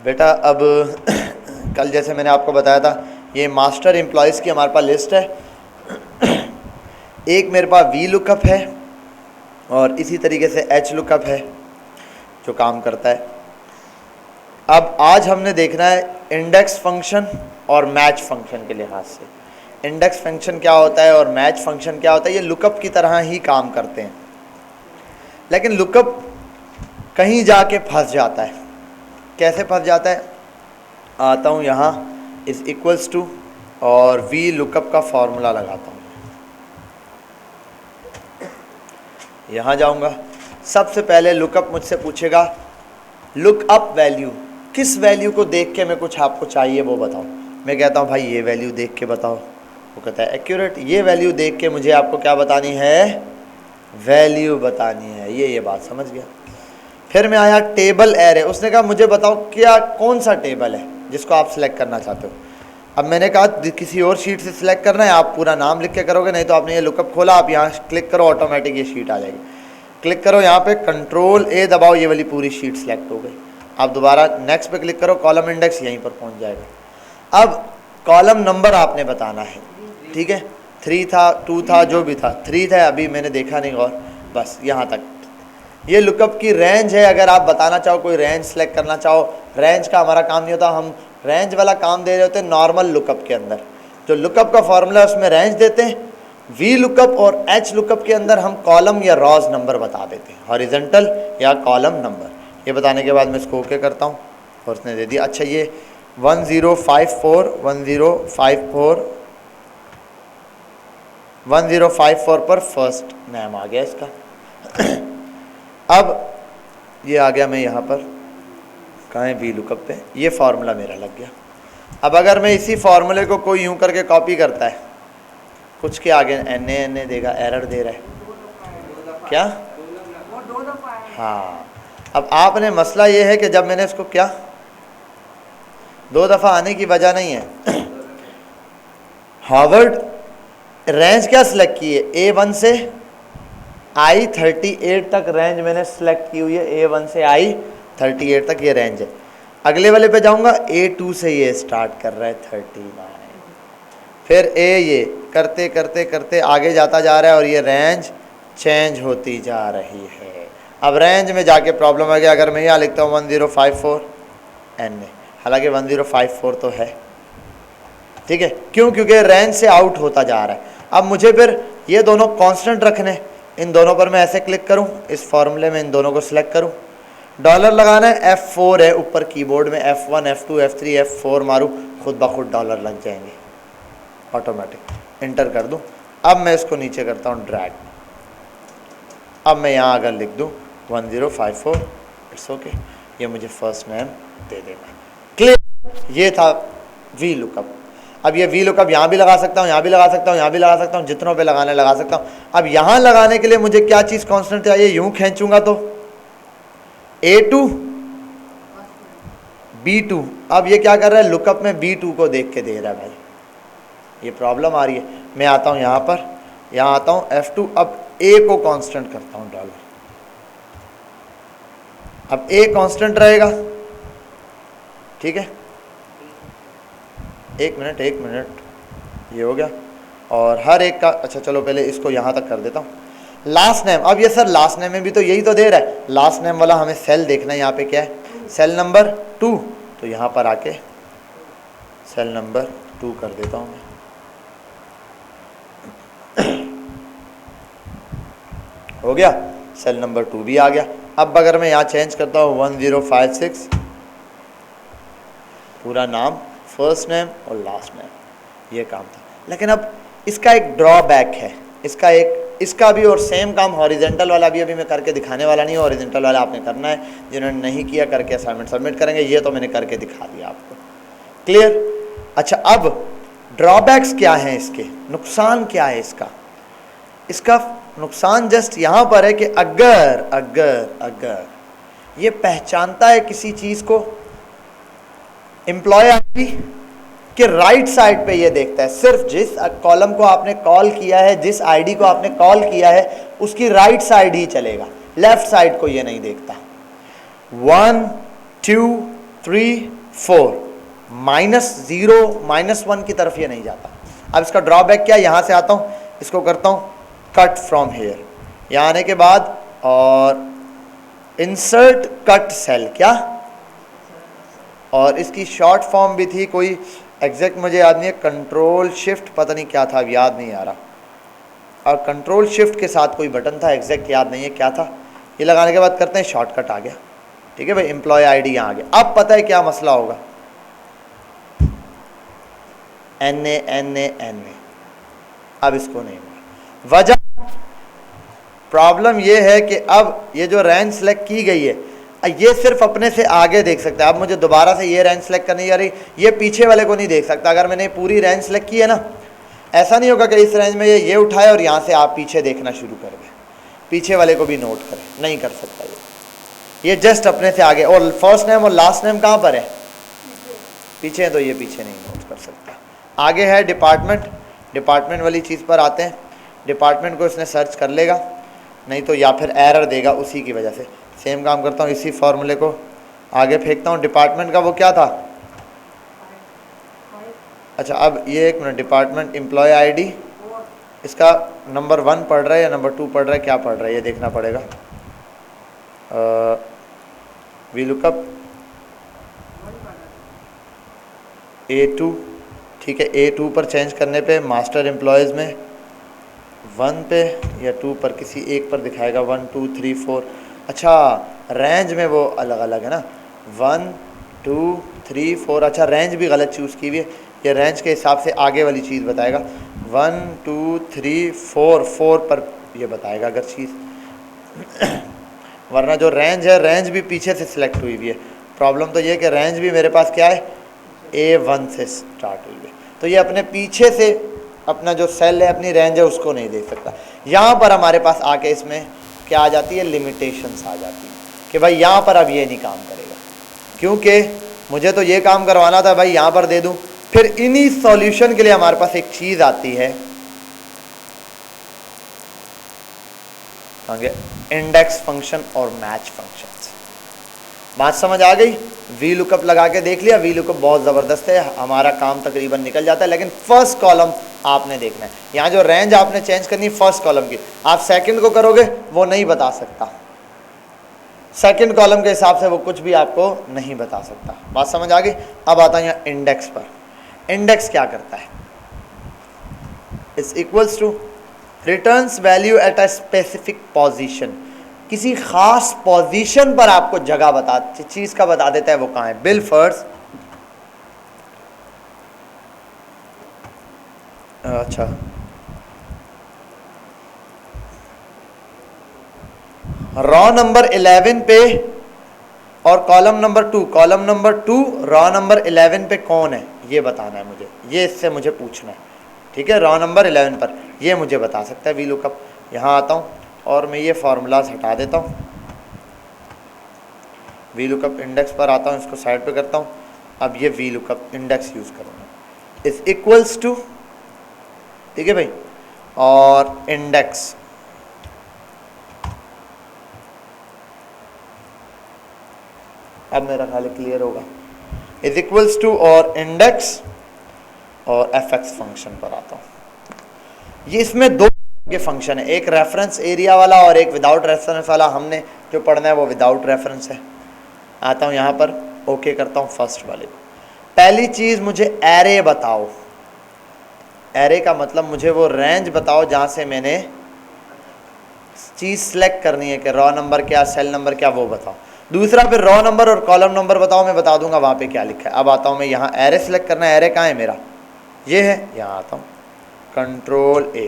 बेटा अब कल जैसे मैंने आपको बताया था, ये मास्टर एम्प्लॉयज़ की हमारे पास लिस्ट है। एक मेरे पास वी लुकअप है और इसी तरीके से एच लुकअप है जो काम करता है। अब आज हमने देखना है इंडेक्स फंक्शन और मैच फंक्शन के लिहाज से। इंडेक्स फंक्शन क्या होता है और मैच फंक्शन क्या होता है, ये लुकअप की तरह ही काम करते हैं, लेकिन लुकअप कहीं जाके फंस जाता है। कैसे फंस जाता है, आता हूँ यहाँ इज इक्वल्स टू और वी लुकअप का फॉर्मूला लगाता हूँ। यहाँ जाऊँगा, सबसे पहले लुकअप मुझसे पूछेगा लुकअप वैल्यू, किस वैल्यू को देख के मैं कुछ आपको चाहिए वो बताओ। मैं कहता हूँ भाई ये वैल्यू देख के बताओ, वो कहता है एक्यूरेट, ये वैल्यू देख के मुझे आपको क्या बतानी है, वैल्यू बतानी है। ये बात समझ गया। फिर मैं आया टेबल एरे, उसने कहा मुझे बताओ क्या कौन सा टेबल है जिसको आप सिलेक्ट करना चाहते हो। अब मैंने कहा किसी और शीट से सिलेक्ट करना है, आप पूरा नाम लिख के करोगे, नहीं तो आपने ये लुकअप खोला, आप यहाँ क्लिक करो, ऑटोमेटिक ये शीट आ जाएगी। क्लिक करो यहाँ पे, कंट्रोल ए दबाओ, ये वाली पूरी शीट सेलेक्ट हो गई। आप दोबारा नेक्स्ट पे क्लिक करो, कॉलम इंडेक्स यहीं पर पहुँच जाएगा। अब कॉलम नंबर आपने बताना है, ठीक है, 3 था 2 था जो भी था, 3 था, अभी मैंने देखा नहीं और बस यहाँ तक। ये लुकअप की रेंज है, अगर आप बताना चाहो, कोई रेंज सेलेक्ट करना चाहो, रेंज का हमारा काम नहीं होता, हम रेंज वाला काम दे रहे होते हैं नॉर्मल लुकअप के अंदर। जो लुकअप का फॉर्मूला है उसमें रेंज देते हैं, वी लुकअप और एच लुकअप के अंदर हम कॉलम या रॉज नंबर बता देते हैं, हॉरिजेंटल या कॉलम नंबर। ये बताने के बाद मैं इसको ओके करता हूँ और उसने दे दिया। अच्छा, ये 1054 पर फर्स्ट नेम आ गया इसका। अब ये आ गया, मैं यहाँ पर कहाँ है, वी लुकअप पे, ये फार्मूला मेरा लग गया। अब अगर मैं इसी फार्मूले को कोई यूं करके कॉपी करता है, कुछ के आगे एन ए देगा, एरर दे रहा है क्या, हाँ। अब आपने मसला ये है कि जब मैंने इसको क्या 2 दफ़ा आने की वजह नहीं है, हार्वर्ड रेंज क्या सिलेक्ट की है, A1 से I38 तक रेंज मैंने सेलेक्ट की हुई है, A1 से I38 तक ये रेंज है। अगले वाले पे जाऊंगा, A2 से ये स्टार्ट कर रहा है 39, फिर ये करते करते करते आगे जाता जा रहा है और ये रेंज चेंज होती जा रही है। अब रेंज में जाके प्रॉब्लम आ गया, अगर मैं यहाँ लिखता हूँ 1054 NA, हालांकि 1054 तो है, ठीक है, क्यों, क्योंकि रेंज से आउट होता जा रहा है। अब मुझे फिर ये दोनों कांस्टेंट रखने, इन दोनों पर मैं ऐसे क्लिक करूं, इस फॉर्मूले में इन दोनों को सिलेक्ट करूं, डॉलर लगाना है, F4 है ऊपर कीबोर्ड में, F1 F2 F3 F4 मारूं, खुद ब खुद डॉलर लग जाएंगे ऑटोमेटिक। इंटर कर दूं, अब मैं इसको नीचे करता हूं ड्रैग। अब मैं यहाँ अगर लिख दूं 1054, इट्स ओके, ये मुझे फर्स्ट नेम दे देगा। क्लियर, ये था वी लुकअप। अब ये वी लुकअप यहाँ भी लगा सकता हूँ, यहाँ भी लगा सकता हूँ, यहाँ भी लगा सकता हूँ, जितनों पे लगाने लगा सकता हूँ। अब यहाँ लगाने के लिए मुझे क्या चीज़ कांस्टेंट चाहिए, यूं खींचूंगा तो A2 B2, अब ये क्या कर रहा है, लुकअप में B2 को देख के दे रहा है भाई, ये प्रॉब्लम आ रही है। मैं आता हूँ यहाँ पर, यहाँ आता हूँ F2, अब A को कांस्टेंट करता हूँ डॉलर, अब A कांस्टेंट रहेगा, ठीक है। एक मिनट, ये हो गया और हर एक का, अच्छा चलो पहले इसको यहाँ तक कर देता हूँ। लास्ट नेम, अब ये सर लास्ट नेम में भी तो यही तो दे रहा है, लास्ट नेम वाला हमें सेल देखना है, यहाँ पे क्या है, सेल नंबर 2, तो यहाँ पर आके सेल नंबर 2 कर देता हूँ मैं। हो गया, सेल नंबर 2 भी आ गया। अब अगर मैं यहाँ चेंज करता हूँ 1056, पूरा नाम, फर्स्ट नेम और लास्ट नेम, ये काम था। लेकिन अब इसका एक ड्रॉबैक है, इसका भी और सेम काम हॉरिजेंटल वाला भी अभी मैं करके दिखाने वाला नहीं, हॉरिजेंटल वाला आपने करना है, जिन्होंने नहीं किया करके असाइनमेंट सबमिट करेंगे, ये तो मैंने करके दिखा दिया आपको। क्लियर। अच्छा, अब ड्रॉबैक्स क्या हैं इसके, नुकसान क्या है इसका नुकसान जस्ट यहाँ पर है कि अगर ये पहचानता है किसी चीज़ को, एम्प्लॉय आईडी के राइट साइड पे ये देखता है, सिर्फ जिस कॉलम को आपने कॉल किया है, जिस आईडी को आपने कॉल किया है उसकी राइट साइड ही चलेगा, लेफ्ट साइड को ये नहीं देखता। 1 2 3 4, -0 -1 की तरफ ये नहीं जाता। अब इसका ड्रॉबैक क्या, यहाँ से आता हूँ, इसको करता हूँ कट फ्रॉम हेयर, यहाँ आने के बाद और इंसर्ट कट सेल, क्या, और इसकी शॉर्ट फॉर्म भी थी कोई एग्जैक्ट मुझे याद नहीं है, कंट्रोल शिफ्ट पता नहीं क्या था, अब याद नहीं आ रहा, और कंट्रोल शिफ्ट के साथ कोई बटन था, एग्जैक्ट याद नहीं है क्या था। ये लगाने के बाद करते हैं शॉर्टकट आ गया, ठीक है भाई, एम्प्लॉय आईडी यहाँ आ गया। अब पता है क्या मसला होगा, NA, अब इसको नहीं होगा। वजह प्रॉब्लम ये है कि अब ये जो रेंज सेलेक्ट की गई है, ये सिर्फ अपने से आगे देख सकता है। अब मुझे दोबारा से ये रेंज सेलेक्ट करनी जा रही, ये पीछे वाले को नहीं देख सकता। अगर मैंने पूरी रेंज सेलेक्ट की है ना, ऐसा नहीं होगा कि इस रेंज में ये उठाए और यहाँ से आप पीछे देखना शुरू कर दें, पीछे वाले को भी नोट करें, नहीं कर सकता ये जस्ट अपने से आगे। और फर्स्ट नेम और लास्ट नेम कहाँ पर है, पीछे है, तो ये पीछे नहीं नोट कर सकता। आगे है डिपार्टमेंट वाली चीज़ पर आते हैं। डिपार्टमेंट को इसने सर्च कर लेगा, नहीं तो या फिर एरर देगा उसी की वजह से। सेम काम करता हूँ, इसी फॉर्मूले को आगे फेंकता हूँ। डिपार्टमेंट का वो क्या था, अच्छा अब ये एक मिनट, डिपार्टमेंट एम्प्लॉय आईडी, इसका नंबर 1 पढ़ रहा है या नंबर 2 पढ़ रहा है, क्या पढ़ रहा है ये देखना पड़ेगा। वी लुकअप A2, ठीक है, A2 पर चेंज करने पे मास्टर एम्प्लॉयज़ में 1 पे या 2 पर, किसी एक पर दिखाएगा 1 2 3 4। अच्छा रेंज में वो अलग अलग है ना, 1 2 3 4। अच्छा रेंज भी गलत चूज़ की हुई है, ये रेंज के हिसाब से आगे वाली चीज़ बताएगा, 1 2 3 4 पर ये बताएगा अगर चीज़ वरना जो रेंज है, रेंज भी पीछे से सिलेक्ट हुई हुई है। प्रॉब्लम तो ये कि रेंज भी मेरे पास क्या है, A1 से स्टार्ट हुई है, तो ये अपने पीछे से अपना जो सेल है, अपनी रेंज है, उसको नहीं देख सकता। यहाँ पर हमारे पास आके इसमें क्या आ जाती है, लिमिटेशंस आ जाती है कि भाई यहाँ पर अब ये नहीं काम करेगा, क्योंकि मुझे तो ये काम करवाना था भाई, यहाँ पर दे दूँ। फिर इन्हीं सॉल्यूशन के लिए हमारे पास एक चीज़ आती है, इंडेक्स फंक्शन और मैच फंक्शन। बात समझ आ गई। वी लुकअप लगा के देख लिया, वी लुकअप बहुत ज़बरदस्त है, हमारा काम तकरीबन निकल जाता है। लेकिन फर्स्ट कॉलम आपने देखना है, यहाँ जो रेंज आपने चेंज करनी है फर्स्ट कॉलम की, आप सेकंड को करोगे वो नहीं बता सकता, सेकंड कॉलम के हिसाब से वो कुछ भी आपको नहीं बता सकता। बात समझ आ गई। अब आता है यहाँ इंडेक्स पर। इंडेक्स क्या करता है, is equals to returns value at a specific position, किसी खास पोजीशन पर आपको जगह बता, चीज का बता देता है वो कहाँ है। बिल फर्स्ट, अच्छा रॉ नंबर 11 पे और column number 2, column number 2 raw number 11 पे कौन है ये बताना है मुझे, ये इससे मुझे पूछना है, ठीक है। रॉ नंबर 11 पर ये मुझे बता सकता है वी लुकअप। यहाँ आता हूँ और मैं ये फार्मूलाज हटा देता हूँ, वी लुकअप इंडेक्स पर आता हूँ, इसको साइड पे करता हूँ। अब ये वी लुकअप इंडेक्स यूज़ करूँगा, इज इक्वल्स टू, ठीक है भाई, और इंडेक्स अब मेरा ख्याल क्लियर होगा, इज इक्वल्स टू और इंडेक्स और fx फंक्शन पर आता हूँ। ये इसमें दो के फंक्शन है, एक रेफरेंस एरिया वाला और एक विदाउट रेफरेंस वाला। हमने जो पढ़ना है वो विदाउट रेफरेंस है। आता हूँ यहाँ पर, ओके करता हूँ फर्स्ट वाले को। पहली चीज़ मुझे एरे बताओ, एरे का मतलब मुझे वो रेंज बताओ जहाँ से मैंने चीज़ सेलेक्ट करनी है कि रॉ नंबर क्या, सेल नंबर क्या, वो बताओ। दूसरा फिर रॉ नंबर और कॉलम नंबर बताओ, मैं बता दूंगा वहाँ पे क्या लिखा है। अब आता हूँ मैं यहाँ, एरे सेलेक्ट करना है, एरे कहाँ है मेरा, ये है। यहाँ आता हूँ, कंट्रोल ए,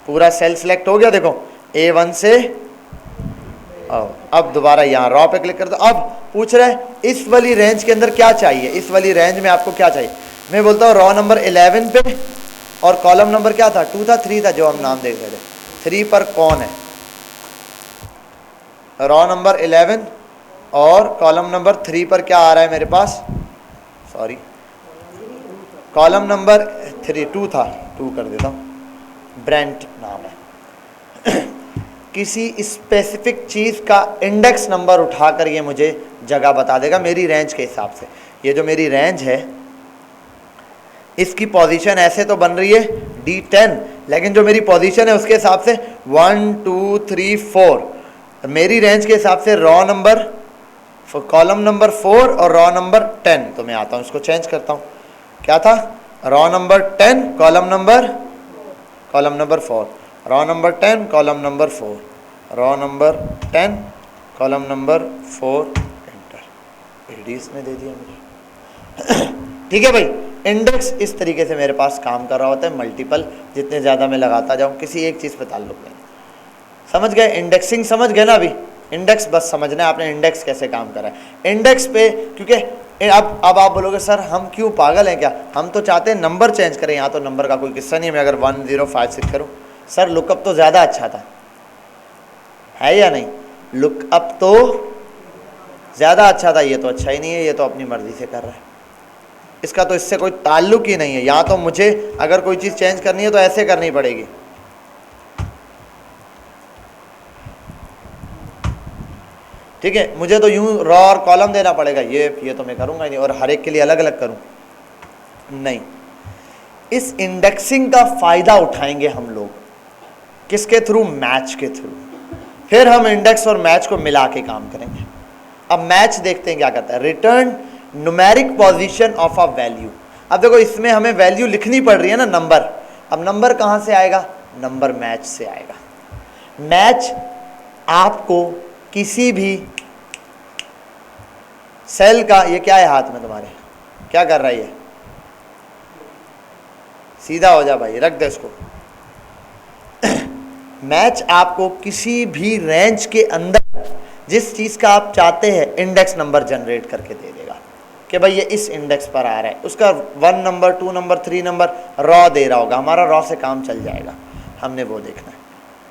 पूरा सेल सेलेक्ट हो गया, देखो A1 से। अब दोबारा यहाँ रॉ पे क्लिक कर दो। अब पूछ रहा है इस वाली रेंज के अंदर क्या चाहिए, इस वाली रेंज में आपको क्या चाहिए। मैं बोलता हूँ रॉ नंबर 11 पे और कॉलम नंबर क्या था, 2 था, 3 था, जो हम नाम देख रहे थे, 3 पर कौन है। रॉ नंबर 11 और कॉलम नंबर 3 पर क्या आ रहा है मेरे पास, सॉरी कॉलम नंबर 2 था, 2 कर देता हूँ, ब्रेंट नाम है। किसी स्पेसिफिक चीज़ का इंडेक्स नंबर उठाकर ये मुझे जगह बता देगा मेरी रेंज के हिसाब से। ये जो मेरी रेंज है इसकी पोजीशन ऐसे तो बन रही है D10, लेकिन जो मेरी पोजीशन है उसके हिसाब से 1 2 3 4, मेरी रेंज के हिसाब से रॉ नंबर, कॉलम नंबर 4 और रॉ नंबर 10। तो मैं आता हूँ इसको चेंज करता हूँ। क्या था? Row number 10 column number 4, row number 10 column number 4, row number 10 column number 4, enter. एडी इसने दे दिया मुझे। ठीक है भाई, इंडेक्स इस तरीके से मेरे पास काम कर रहा होता है। मल्टीपल जितने ज़्यादा मैं लगाता जाऊँ, किसी एक चीज़ पे ताल्लुक नहीं। समझ गए? इंडेक्सिंग समझ गए ना? अभी इंडेक्स बस समझना है आपने, इंडेक्स कैसे काम कर रहा है। इंडेक्स पे क्योंकि अब आप बोलोगे सर हम क्यों पागल हैं क्या, हम तो चाहते हैं नंबर चेंज करें। यहाँ तो नंबर का कोई किस्सा नहीं है। मैं अगर 1056 करूँ, सर लुकअप तो ज़्यादा अच्छा था, है या नहीं? लुकअप तो ज़्यादा अच्छा था, ये तो अच्छा ही नहीं है, ये तो अपनी मर्जी से कर रहा है। इसका तो इससे कोई ताल्लुक ही नहीं है। यहाँ तो मुझे अगर कोई चीज़ चेंज करनी है तो ऐसे करनी पड़ेगी। ठीक है, मुझे तो यूं रॉ और कॉलम देना पड़ेगा, ये तो मैं करूँगा ही नहीं, और हर एक के लिए अलग अलग करूँ नहीं। इस इंडेक्सिंग का फ़ायदा उठाएंगे हम लोग, किसके थ्रू? मैच के थ्रू। फिर हम इंडेक्स और मैच को मिला के काम करेंगे। अब मैच देखते हैं क्या करता है। Return numeric position of a value. अब देखो इसमें हमें वैल्यू लिखनी पड़ रही है ना, नंबर। अब नंबर कहाँ से आएगा? नंबर मैच से आएगा। मैच आपको किसी भी सेल का, ये क्या है हाथ में तुम्हारे, क्या कर रहा है ये? सीधा हो जा भाई, रख दे इसको। मैच आपको किसी भी रेंज के अंदर जिस चीज़ का आप चाहते हैं इंडेक्स नंबर जनरेट करके दे देगा कि भाई ये इस इंडेक्स पर आ रहा है। उसका 1 नंबर 2 नंबर 3 नंबर रॉ दे रहा होगा, हमारा रॉ से काम चल जाएगा। हमने वो देखना है।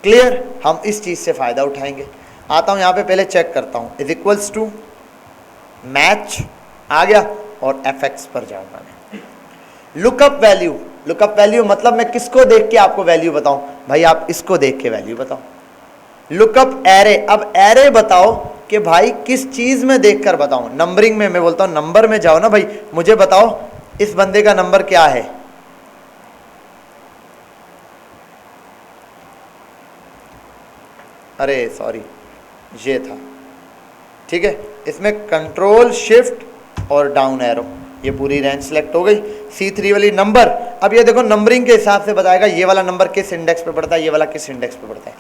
क्लियर? हम इस चीज़ से फ़ायदा उठाएंगे। आता हूँ यहाँ पे, पहले चेक करता हूँ। इज इक्वल्स टू मैच आ गया और fx पर जाऊँगा मैं। लुकअप वैल्यू, लुकअप वैल्यू मतलब मैं किसको देख के आपको वैल्यू बताऊं? भाई आप इसको देख के वैल्यू बताओ। लुकअप एरे, अब एरे बताओ कि भाई किस चीज में देखकर बताऊं। नंबरिंग में मैं बोलता हूं नंबर में जाओ ना भाई, मुझे बताओ इस बंदे का नंबर क्या है। अरे सॉरी, ये था। ठीक है, इसमें कंट्रोल शिफ्ट और डाउन एरो, ये पूरी रेंज सेलेक्ट हो गई। C3 वाली नंबर, अब ये देखो नंबरिंग के हिसाब से बताएगा ये वाला नंबर किस इंडेक्स पे पड़ता है, ये वाला किस इंडेक्स पे पड़ता है।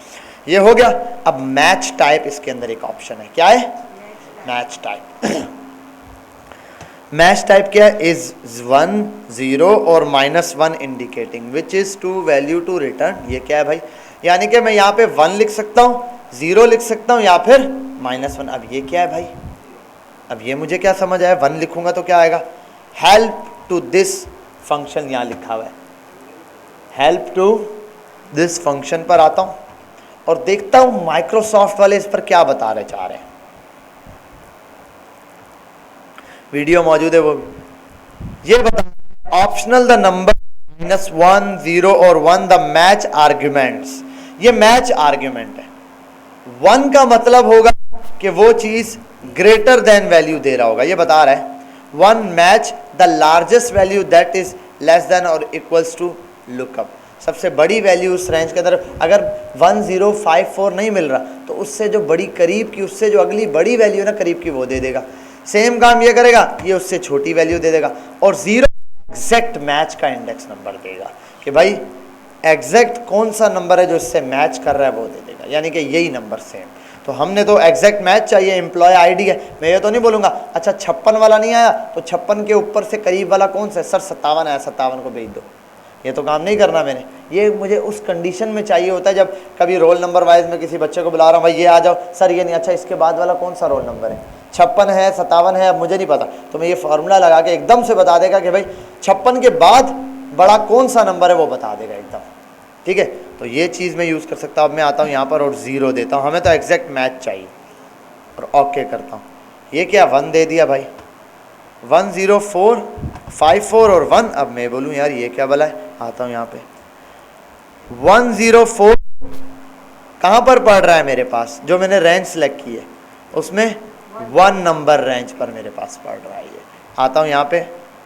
ये हो गया। अब मैच टाइप, इसके अंदर एक ऑप्शन है, क्या है? Match type. मैच टाइप क्या है? इज 1 0 और -1 indicating which is to value to return. ये क्या है भाई? यानी कि मैं यहाँ पे 1 लिख सकता हूँ, 0 लिख सकता हूँ या फिर -1। अब ये क्या है भाई? अब ये मुझे क्या समझ आया? 1 लिखूंगा तो क्या आएगा? हेल्प टू दिस फंक्शन, यहाँ लिखा हुआ है हेल्प टू दिस फंक्शन पर आता हूँ और देखता हूँ माइक्रोसॉफ्ट वाले इस पर क्या बता रहे चाह रहे हैं। वीडियो मौजूद है वो भी। ये बता ऑप्शनल द नंबर -1 0 और 1 द मैच आर्ग्यूमेंट्स। ये मैच आर्ग्यूमेंट है। 1 का मतलब होगा कि वो चीज ग्रेटर देन वैल्यू दे रहा होगा, ये बता रहा है 1 match the largest value that is less than और इक्वल्स टू लुकअप। सबसे बड़ी वैल्यू उस रेंज के अंदर, अगर 1054 नहीं मिल रहा तो उससे जो बड़ी करीब की, उससे जो अगली बड़ी वैल्यू ना करीब की, वो दे देगा। सेम काम ये करेगा, ये उससे छोटी वैल्यू दे देगा। और 0 एग्जैक्ट मैच का इंडेक्स नंबर देगा कि भाई एग्जैक्ट कौन सा नंबर है जो इससे मैच कर रहा है, वो दे देगा, यानी कि यही नंबर सेम। तो हमने तो एग्जैक्ट मैच चाहिए, एम्प्लॉय आईडी है। मैं ये तो नहीं बोलूँगा अच्छा 56 वाला नहीं आया तो 56 के ऊपर से करीब वाला कौन सा है? सर 57 आया, 57 को भेज दो। ये तो काम नहीं करना मैंने। ये मुझे उस कंडीशन में चाहिए होता है जब कभी रोल नंबर वाइज में किसी बच्चे को बुला रहा हूँ, भाई ये आ जाओ, सर ये नहीं, अच्छा इसके बाद वाला कौन सा रोल नंबर है? 56 है, 57 है, अब मुझे नहीं पता, तो मैं ये फार्मूला लगा के एकदम से बता देगा कि भाई 56 के बाद बड़ा कौन सा नंबर है, वो बता देगा एकदम। ठीक है, तो ये चीज़ मैं यूज़ कर सकता हूँ। अब मैं आता हूँ यहाँ पर और 0 देता हूँ, हमें तो एग्जैक्ट मैच चाहिए और ओके करता हूँ। ये क्या 1 दे दिया भाई, 10454 और 1। अब मैं बोलूँ यार ये क्या भला है, आता हूँ यहाँ पे 104 कहाँ पर पढ़ रहा है मेरे पास, जो मैंने रेंज सेलेक्ट की है उसमें 1 नंबर रेंज पर मेरे पास पढ़ रहा है। ये आता हूँ यहाँ पे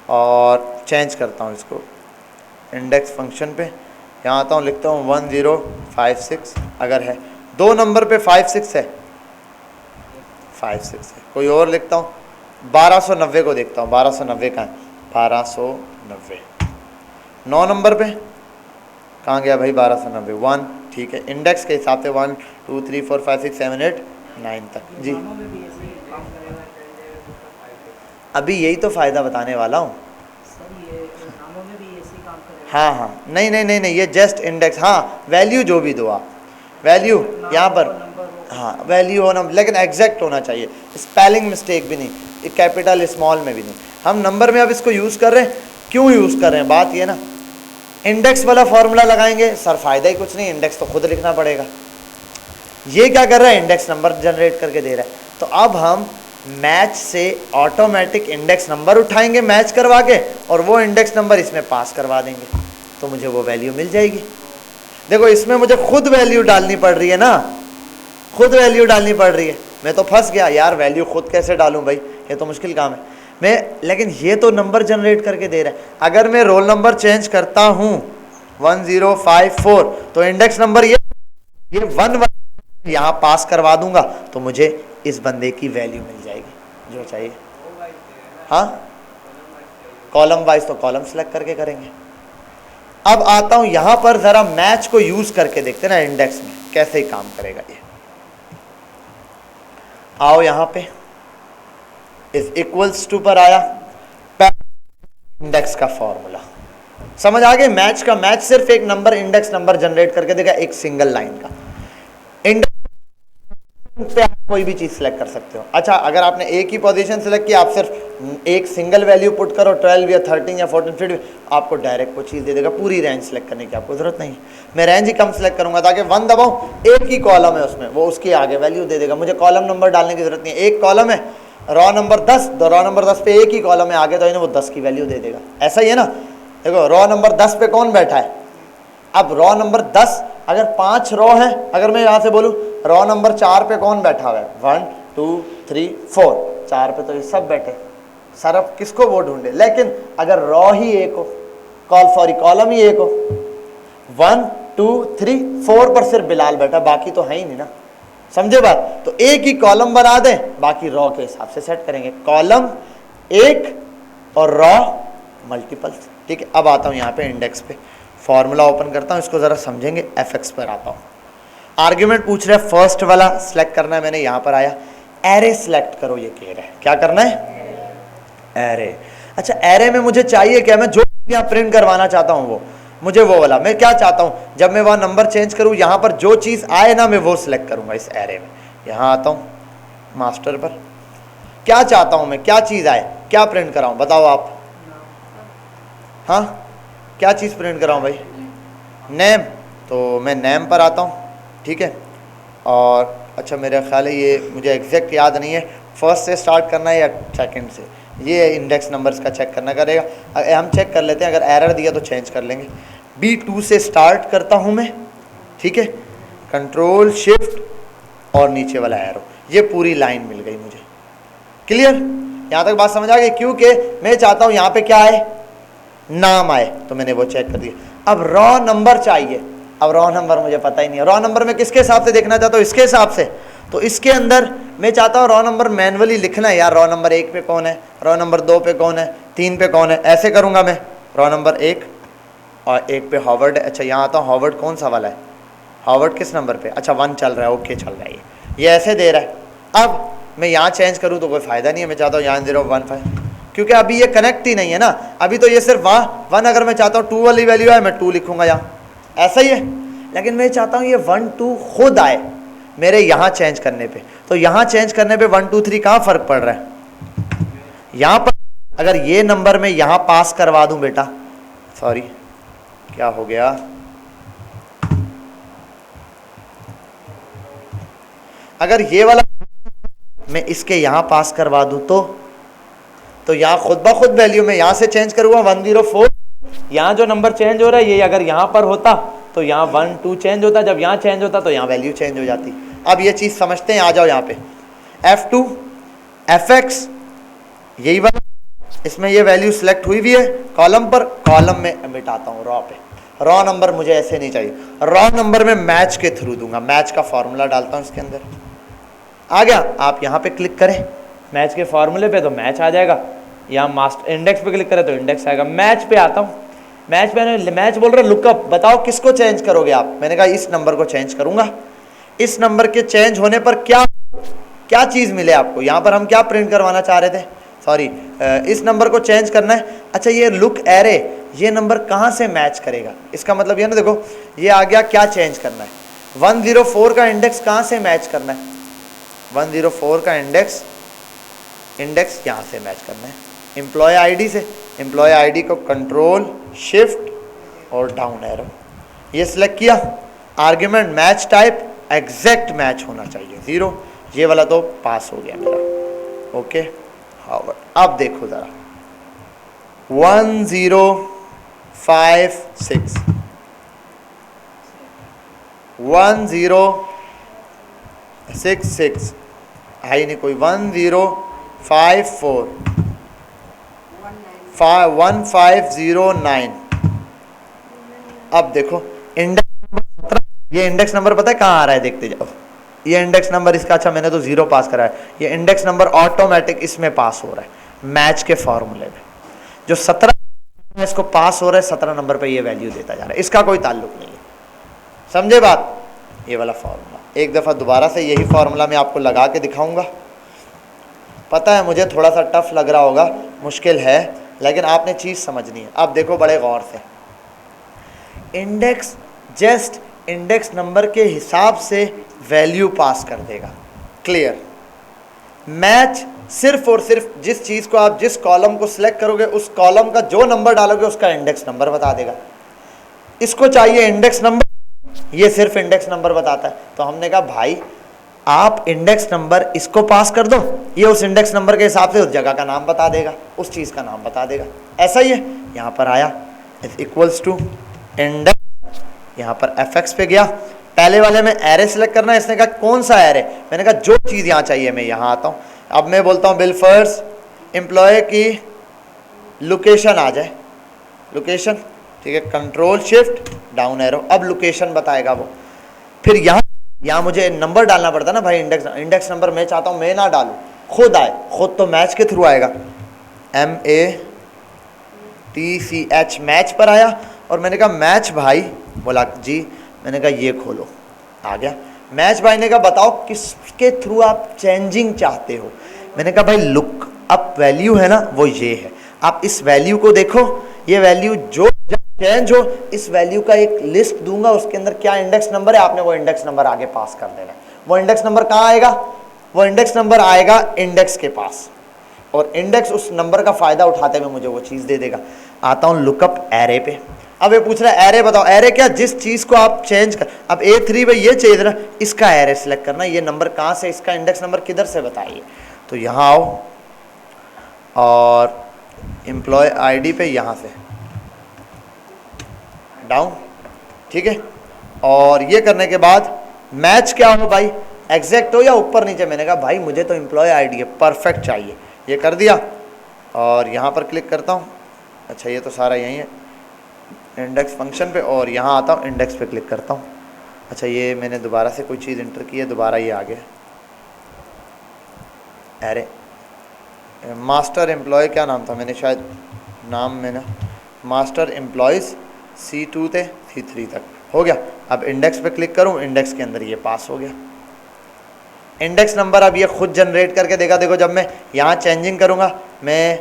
और चेंज करता हूँ इसको इंडेक्स फंक्शन पे, यहाँ आता हूँ लिखता हूँ 1056 अगर है, 2 नंबर पे 56 है, 56 है। कोई और लिखता हूँ 1290 को देखता हूँ, 1290 का है, 1290। 9 नंबर पे कहाँ गया भाई 1290, 1 ठीक है। इंडेक्स के हिसाब से 1 2 3 4 5 6 7 8 9 तक जी। अभी यही तो फ़ायदा बताने वाला हूँ। हाँ हाँ नहीं नहीं नहीं नहीं, ये जस्ट इंडेक्स, हाँ वैल्यू जो भी दो आप, वैल्यू यहाँ पर, हाँ वैल्यू होना, लेकिन एग्जैक्ट होना चाहिए, स्पेलिंग मिस्टेक भी नहीं, कैपिटल स्मॉल में भी नहीं। हम नंबर में अब इसको यूज़ कर रहे हैं, क्यों यूज़ कर रहे हैं, बात ये ना, इंडेक्स वाला फॉर्मूला लगाएंगे सर फ़ायदा ही कुछ नहीं, इंडेक्स तो खुद लिखना पड़ेगा। ये क्या कर रहा है, इंडेक्स नंबर जनरेट करके दे रहा है। तो अब हम मैच से ऑटोमेटिक इंडेक्स नंबर उठाएंगे मैच करवा के, और वो इंडेक्स नंबर इसमें पास करवा देंगे, तो मुझे वो वैल्यू मिल जाएगी। देखो इसमें मुझे खुद वैल्यू डालनी पड़ रही है ना, खुद वैल्यू डालनी पड़ रही है। मैं तो फंस गया यार, वैल्यू खुद कैसे डालूं भाई, ये तो मुश्किल काम है। मैं, लेकिन ये तो नंबर जनरेट करके दे रहा है। अगर मैं रोल नंबर चेंज करता हूँ 1054, तो इंडेक्स नंबर ये 1 यहाँ पास करवा दूंगा, तो मुझे इस बंदे की वैल्यू मिल जाएगी जो चाहिए। हाँ कॉलम वाइज तो कॉलम सेलेक्ट करके करेंगे। अब आता हूं यहां पर, जरा मैच को यूज करके देखते ना इंडेक्स में कैसे ही काम करेगा ये। आओ यहां पे इज इक्वल्स टू पर आया, इंडेक्स का फॉर्मूला समझ आ गया। मैच का, मैच सिर्फ एक नंबर इंडेक्स नंबर जनरेट करके देगा, एक सिंगल लाइन का। इंडेक्स पे आप कोई भी चीज सेलेक्ट कर सकते हो। अच्छा अगर आपने एक ही पोजीशन सेलेक्ट किया, आप सिर्फ एक सिंगल वैल्यू पुट करो, 12 या 13 या 14 फिर आपको डायरेक्ट वो चीज़ दे देगा, पूरी रेंज सेलेक्ट करने की आपको जरूरत नहीं। मैं रेंज ही कम सेलेक्ट करूंगा ताकि 1 दबाऊं, एक ही कॉलम है उसमें, वो उसके आगे वैल्यू दे देगा, मुझे कॉलम नंबर डालने की जरूरत नहीं है। एक कॉलम है रॉ नंबर 10, तो रॉ नंबर 10 पे एक ही कॉलम है आगे, तो इन्हें वो 10 की वैल्यू दे देगा। ऐसा ही है ना, देखो रॉ नंबर 10 पे कौन बैठा है, अब रॉ नंबर 10 अगर 5 रॉ है, अगर मैं यहाँ से बोलूँ रॉ नंबर 4 पे कौन बैठा हुआ है, 1 2 3 4, 4 पे तो ये सब बैठे, सर अब किसको वो ढूंढे। लेकिन अगर रॉ ही एक हो, कॉलम ही एक हो, 1 2 3 4 पर सिर्फ बिलाल बैठा, बाकी तो है ही नहीं ना, समझे बात। तो एक ही कॉलम बना दें, बाकी रॉ के हिसाब से सेट करेंगे, कॉलम एक और रॉ मल्टीपल्स, ठीक है। अब आता हूँ यहाँ पे इंडेक्स पे, फॉर्मूला ओपन करता हूँ, इसको ज़रा समझेंगे। fx पर आता हूँ, आर्ग्यूमेंट पूछ रहा है, फर्स्ट वाला सिलेक्ट करना है, मैंने यहाँ पर आया, एरे सिलेक्ट करो ये कह रहा है, क्या करना है, एरे। अच्छा एरे में मुझे चाहिए क्या, मैं जो यहाँ प्रिंट करवाना चाहता हूँ वो मुझे वो वाला, मैं क्या चाहता हूँ, जब मैं वहाँ नंबर चेंज करूँ यहाँ पर जो चीज़ आए ना मैं वो सिलेक्ट करूँगा इस एरे में। यहाँ आता हूँ मास्टर पर, क्या चाहता हूँ मैं, क्या चीज़ आए, क्या प्रिंट कराऊँ बताओ आप, हाँ क्या चीज़ प्रिंट कराऊँ भाई, नेम, तो मैं नेम पर आता हूँ, ठीक है। और अच्छा मेरा ख्याल है ये मुझे एग्जैक्ट याद नहीं है, फर्स्ट से स्टार्ट करना है या सेकंड से, ये इंडेक्स नंबर्स का चेक करना करेगा, हम चेक कर लेते हैं, अगर एरर दिया तो चेंज कर लेंगे। B2 से स्टार्ट करता हूँ मैं, ठीक है, कंट्रोल शिफ्ट और नीचे वाला एरो, ये पूरी लाइन मिल गई मुझे, क्लियर, यहाँ तक बात समझ आ गई। क्योंकि मैं चाहता हूँ यहाँ पे क्या आए, नाम आए, तो मैंने वो चेक कर दिया। अब रॉ नंबर चाहिए, अब रॉ नंबर मुझे पता ही नहीं है, रॉ नंबर मैं किसके हिसाब से देखना चाहता हूँ, इसके हिसाब से, तो इसके अंदर मैं चाहता हूँ रॉ नंबर मैनुअली लिखना है यार, रॉ नंबर 1 पे कौन है, रॉ नंबर 2 पे कौन है, 3 पे कौन है, ऐसे करूँगा मैं, रॉ नंबर 1 और 1 पे हॉवर्ड है। अच्छा यहाँ आता हूँ, हॉवर्ड कौन सा वाला है, हॉवर्ड किस नंबर पे, अच्छा 1 चल रहा है, ओके चल रहा है, ये ऐसे दे रहा है। अब मैं यहाँ चेंज करूँ तो कोई फ़ायदा नहीं है, मैं चाहता हूँ यहाँ 015, क्योंकि अभी ये कनेक्ट ही नहीं है ना, अभी तो ये सिर्फ वहाँ 1, अगर मैं चाहता हूँ 2 वाली वैल्यू आए मैं 2 लिखूँगा यहाँ, ऐसा ही है। लेकिन मैं चाहता हूँ ये 1 2 खुद आए मेरे यहाँ चेंज करने पे, तो यहाँ चेंज करने पे 1 2 3 कहाँ फ़र्क पड़ रहा है, यहाँ पर अगर ये नंबर में यहाँ पास करवा दूँ बेटा, सॉरी क्या हो गया, अगर ये वाला मैं इसके यहाँ पास करवा दूँ तो यहाँ खुद ब खुद वैल्यू में यहाँ से चेंज करूँगा 104, यहाँ जो नंबर चेंज हो रहा है ये अगर यहाँ पर होता तो यहाँ 1 2 चेंज होता, जब यहाँ चेंज होता तो यहाँ वैल्यू चेंज हो जाती। अब ये चीज़ समझते हैं, आ जाओ यहाँ पे F2 Fx यही वाला, इसमें ये वैल्यू सिलेक्ट हुई भी है कॉलम पर, कॉलम में मिटाता हूँ रॉ पे, रॉ नंबर मुझे ऐसे नहीं चाहिए, रॉ नंबर में मैच के थ्रू दूंगा, मैच का फॉर्मूला डालता हूँ इसके अंदर। आ गया, आप यहाँ पे क्लिक करें मैच के फॉर्मूले पे तो मैच आ जाएगा, यहाँ मास्टर इंडेक्स पे क्लिक करें तो इंडेक्स आएगा। मैच पे आता हूँ, मैच पे मैच बोल रहा लुकअप, बताओ किसको चेंज करोगे आप? मैंने कहा इस नंबर को चेंज करूंगा। इस नंबर के चेंज होने पर क्या क्या चीज़ मिले आपको? यहाँ पर हम क्या प्रिंट करवाना चाह रहे थे, सॉरी इस नंबर को चेंज करना है। अच्छा ये लुक एरे, ये नंबर कहाँ से मैच करेगा, इसका मतलब ये ना, देखो ये आ गया, क्या चेंज करना है, 104 का इंडेक्स कहाँ से मैच करना है, 104 का इंडेक्स यहाँ से मैच करना है, एम्प्लॉय आईडी से। एम्प्लॉय आईडी को कंट्रोल शिफ्ट और डाउन एरो, ये सिलेक्ट किया। Argument match type exact match होना चाहिए 0, ये वाला तो पास हो गया मेरा। ओके हार्वर्ड, अब देखो जरा 1056 1066 है ही नहीं कोई, 1054 1509। अब देखो इंडेक्स नंबर 17, ये इंडेक्स नंबर पता है कहाँ आ रहा है, देखते जाओ। ये इंडेक्स नंबर इसका, अच्छा मैंने तो 0 पास करा है, ये इंडेक्स नंबर ऑटोमेटिक इसमें पास हो रहा है मैच के फॉर्मूले में। जो 17 इसको पास हो रहा है 17 नंबर पे ये वैल्यू देता जा रहा है, इसका कोई ताल्लुक नहीं है, समझे बात? ये वाला फॉर्मूला एक दफ़ा दोबारा से यही फॉर्मूला मैं आपको लगा के दिखाऊंगा। पता है मुझे थोड़ा सा टफ लग रहा होगा, मुश्किल है, लेकिन आपने चीज़ समझनी है। अब देखो बड़े गौर से, इंडेक्स जस्ट इंडेक्स नंबर के हिसाब से वैल्यू पास कर देगा, क्लियर। मैच सिर्फ और सिर्फ जिस चीज़ को आप जिस कॉलम को सिलेक्ट करोगे उस कॉलम का जो नंबर डालोगे उसका इंडेक्स नंबर बता देगा। इसको चाहिए इंडेक्स नंबर, ये सिर्फ इंडेक्स नंबर बताता है। तो हमने कहा भाई आप इंडेक्स नंबर इसको पास कर दो, ये उस इंडेक्स नंबर के हिसाब से उस जगह का नाम बता देगा, उस चीज़ का नाम बता देगा। ऐसा ही है, यहाँ पर आया इक्वल्स टू इंडेक्स, यहाँ पर fx पे गया, पहले वाले में एरे सिलेक्ट करना है, इसने कहा कौन सा एरे, मैंने कहा जो चीज़ यहाँ चाहिए मैं यहाँ आता हूँ। अब मैं बोलता हूँ बिल फर्स्ट एम्प्लॉय की लोकेशन आ जाए, लोकेशन, ठीक है, कंट्रोल शिफ्ट डाउन एरो, अब लोकेशन बताएगा वो। फिर यहाँ मुझे नंबर डालना पड़ता ना भाई, इंडेक्स नंबर मैं चाहता हूँ मैं ना डालूँ, खुद आए, खुद तो मैच के थ्रू आएगा, MATCH मैच पर आया। और मैंने कहा मैच भाई, बोला जी, मैंने कहा ये खोलो, आ गया मैच। भाई ने कहा बताओ किसके थ्रू आप चेंजिंग चाहते हो, मैंने कहा भाई लुक अप वैल्यू है ना वो ये है, आप इस वैल्यू को देखो, ये वैल्यू जो चेंज हो इस वैल्यू का एक लिस्ट दूंगा, उसके अंदर क्या इंडेक्स नंबर है आपने वो इंडेक्स नंबर आगे पास कर देना है। वो इंडेक्स नंबर कहाँ आएगा, वो इंडेक्स नंबर आएगा इंडेक्स के पास, और इंडेक्स उस नंबर का फ़ायदा उठाते हुए मुझे वो चीज़ दे देगा। आता हूँ लुकअप एरे पे, अब ये पूछ रहा है एरे बताओ, एरे क्या, जिस चीज़ को आप चेंज कर, अब A3 पे ये चाहिए ना, इसका एरे सिलेक्ट करना, ये नंबर कहाँ से, इसका इंडेक्स नंबर किधर से बताइए। तो यहाँ आओ और एम्प्लॉय आईडी पे यहाँ से डाउन, ठीक है, और ये करने के बाद मैच क्या हो भाई, एग्जैक्ट हो या ऊपर नीचे। मैंने कहा भाई मुझे तो एम्प्लॉय आईडी है, परफेक्ट चाहिए, ये कर दिया और यहाँ पर क्लिक करता हूँ। अच्छा ये तो सारा यही है इंडेक्स फंक्शन पे, और यहाँ आता हूँ इंडेक्स पे क्लिक करता हूँ। अच्छा ये मैंने दोबारा से कोई चीज़ इंटर की है, दोबारा ये आ गया अरे मास्टर एम्प्लॉय, क्या नाम था, मैंने शायद नाम में ना मास्टर एम्प्लॉयज़ C2 थे C3 तक हो गया। अब इंडेक्स पे क्लिक करूँ, इंडेक्स के अंदर ये पास हो गया इंडेक्स नंबर। अब ये खुद जनरेट करके देगा, देखो जब मैं यहाँ चेंजिंग करूँगा, मैं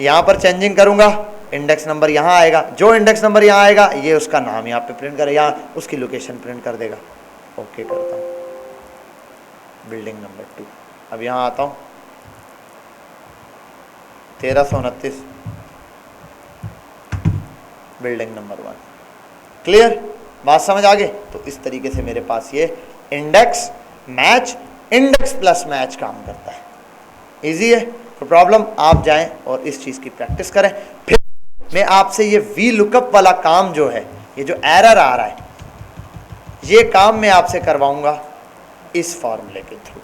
यहाँ पर चेंजिंग करूँगा, इंडेक्स नंबर यहाँ आएगा, जो इंडेक्स नंबर यहाँ आएगा ये उसका नाम यहाँ पे प्रिंट करे, यहाँ उसकी लोकेशन प्रिंट कर देगा। ओके करता हूँ, बिल्डिंग नंबर 2, अब यहाँ आता हूँ 1329 बिल्डिंग नंबर 1, क्लियर, बात समझ आ गई। तो इस तरीके से मेरे पास ये index match, index plus match काम करता है, इजी है। तो प्रॉब्लम आप जाएं और इस चीज़ की प्रैक्टिस करें। फिर मैं आपसे ये वी लुकअप वाला काम जो है, ये जो एरर आ रहा है ये काम मैं आपसे करवाऊंगा इस फॉर्मूले के थ्रू।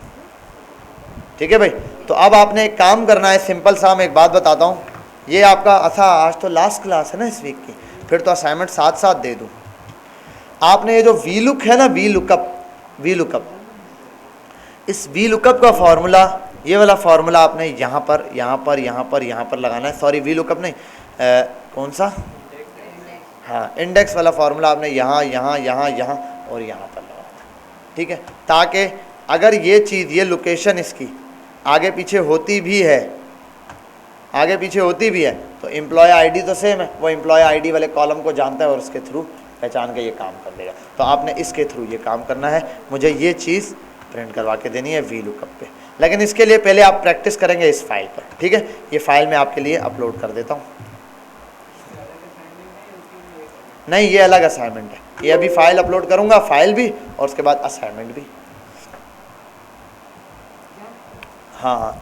ठीक है भाई, तो अब आपने एक काम करना है सिंपल सा, मैं एक बात बताता हूँ। ये आपका अच्छा आज तो लास्ट क्लास है ना इस वीक की, फिर तो असाइनमेंट साथ साथ दे दूँ। आपने ये जो वी लुक है ना, वी लुकअप, इस वी लुकअप का फॉर्मूला, ये वाला फॉर्मूला आपने यहाँ पर यहाँ पर यहाँ पर यहाँ पर लगाना है। सॉरी वी लुकअप नहीं, कौन सा, हाँ इंडेक्स वाला फॉर्मूला आपने यहाँ यहाँ यहाँ यहाँ और यहाँ पर लगाना है। ठीक है, ताकि अगर ये चीज़, ये लोकेशन इसकी आगे पीछे होती भी है, आगे पीछे होती भी है, तो एम्प्लॉय आईडी तो सेम है, वो एम्प्लॉय आईडी वाले कॉलम को जानता है और उसके थ्रू पहचान के ये काम कर देगा। तो आपने इसके थ्रू ये काम करना है, मुझे ये चीज़ प्रिंट करवा के देनी है वी लुकअप पे। लेकिन इसके लिए पहले आप प्रैक्टिस करेंगे इस फाइल पर। ठीक है, ये फाइल मैं आपके लिए अपलोड कर देता हूँ। नहीं, ये अलग असाइनमेंट है, ये अभी फाइल अपलोड करूँगा, फाइल भी और उसके बाद असाइनमेंट भी। हाँ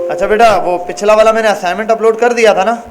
अच्छा बेटा, वो पिछला वाला मैंने असाइनमेंट अपलोड कर दिया था ना।